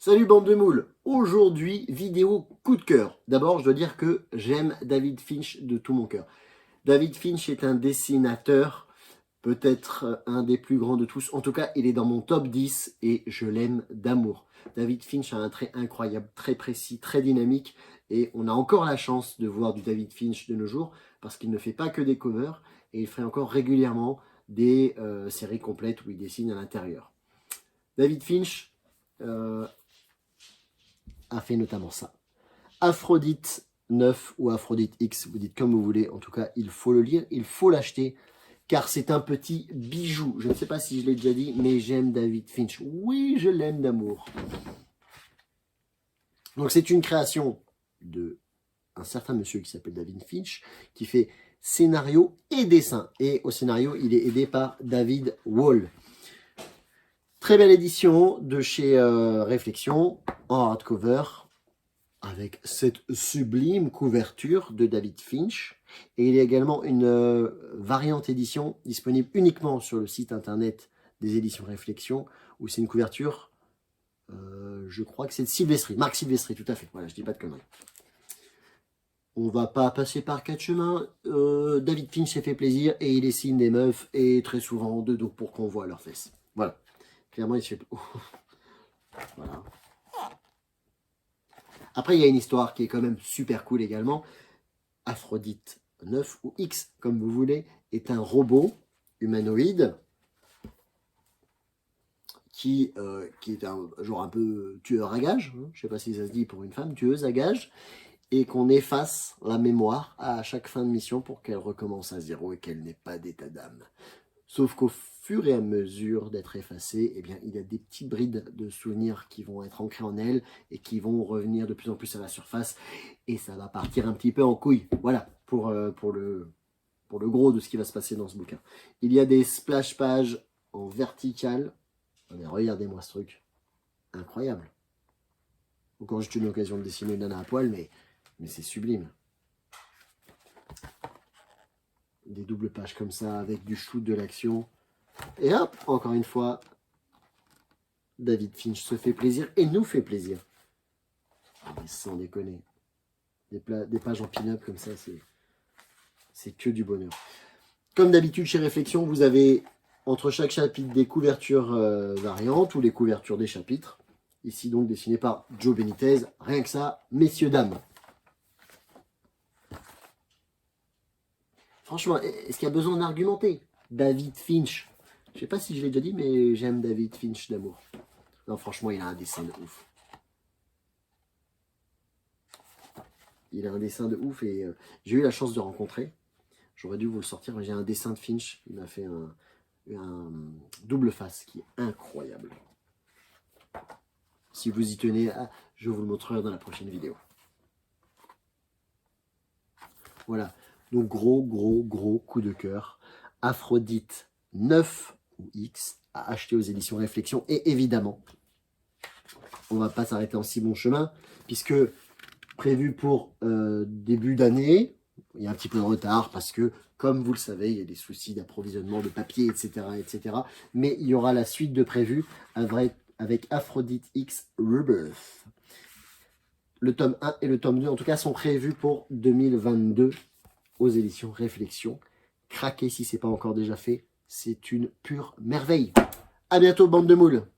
Salut bande de moules. Aujourd'hui, vidéo coup de cœur. D'abord, je dois dire que j'aime David Finch de tout mon cœur. David Finch est un dessinateur, peut-être un des plus grands de tous. En tout cas, il est dans mon top 10 et je l'aime d'amour. David Finch a un trait incroyable, très précis, très dynamique. Et on a encore la chance de voir du David Finch de nos jours parce qu'il ne fait pas que des covers et il fait encore régulièrement des séries complètes où il dessine à l'intérieur. David Finch a fait notamment ça. Aphrodite 9 ou Aphrodite X, vous dites comme vous voulez. En tout cas, il faut le lire, il faut l'acheter, car c'est un petit bijou. Je ne sais pas si je l'ai déjà dit, mais j'aime David Finch. Oui, je l'aime d'amour. Donc c'est une création de un certain monsieur qui s'appelle David Finch, qui fait scénario et dessin. Et au scénario, il est aidé par David Wall. Très belle édition de chez Réflexion, en hardcover, avec cette sublime couverture de David Finch. Et il y a également une variante édition disponible uniquement sur le site internet des éditions Réflexion, où c'est une couverture, je crois que c'est de Silvestri, Marc Silvestri, tout à fait. Voilà, je dis pas de conneries. On va pas passer par quatre chemins. David Finch s'est fait plaisir et il dessine des meufs et très souvent de dos pour qu'on voit leurs fesses. Voilà. Clairement, il se fait... Voilà. Après, il y a une histoire qui est quand même super cool également. Aphrodite 9 ou X, comme vous voulez, est un robot humanoïde qui est un genre un peu tueur à gages. Hein, je ne sais pas si ça se dit pour une femme, tueuse à gages. Et qu'on efface la mémoire à chaque fin de mission pour qu'elle recommence à zéro et qu'elle n'ait pas d'état d'âme. Sauf qu'au fur et à mesure d'être effacée, eh bien, il y a des petites brides de souvenirs qui vont être ancrés en elle et qui vont revenir de plus en plus à la surface. Et ça va partir un petit peu en couille. Voilà, pour le gros de ce qui va se passer dans ce bouquin. Il y a des splash pages en vertical. Mais regardez-moi ce truc. Incroyable. Encore juste une occasion de dessiner une nana à poil, mais c'est sublime. Des doubles pages comme ça, avec du shoot, de l'action. Et hop, encore une fois, David Finch se fait plaisir et nous fait plaisir. Mais sans déconner. Des pages en pin-up comme ça, c'est que du bonheur. Comme d'habitude chez Réflexion, vous avez entre chaque chapitre des couvertures variantes ou les couvertures des chapitres. Ici donc dessiné par Joe Benitez. Rien que ça, messieurs, dames. Franchement, est-ce qu'il y a besoin d'argumenter? David Finch. Je sais pas si je l'ai déjà dit, mais j'aime David Finch d'amour. Non, franchement, il a un dessin de ouf. Il a un dessin de ouf et j'ai eu la chance de rencontrer. J'aurais dû vous le sortir, mais j'ai un dessin de Finch. Il m'a fait un double face qui est incroyable. Si vous y tenez, je vous le montrerai dans la prochaine vidéo. Voilà. Donc gros coup de cœur. Aphrodite 9 ou X à acheter aux éditions Réflexion. Et évidemment, on ne va pas s'arrêter en si bon chemin, puisque prévu pour début d'année, il y a un petit peu de retard, parce que, comme vous le savez, il y a des soucis d'approvisionnement de papier, etc., etc. Mais il y aura la suite de prévu avec Aphrodite X Rebirth. Le tome 1 et le tome 2, en tout cas, sont prévus pour 2022 aux éditions Réflexion. Craquez si ce n'est pas encore déjà fait. C'est une pure merveille. À bientôt, bande de moules.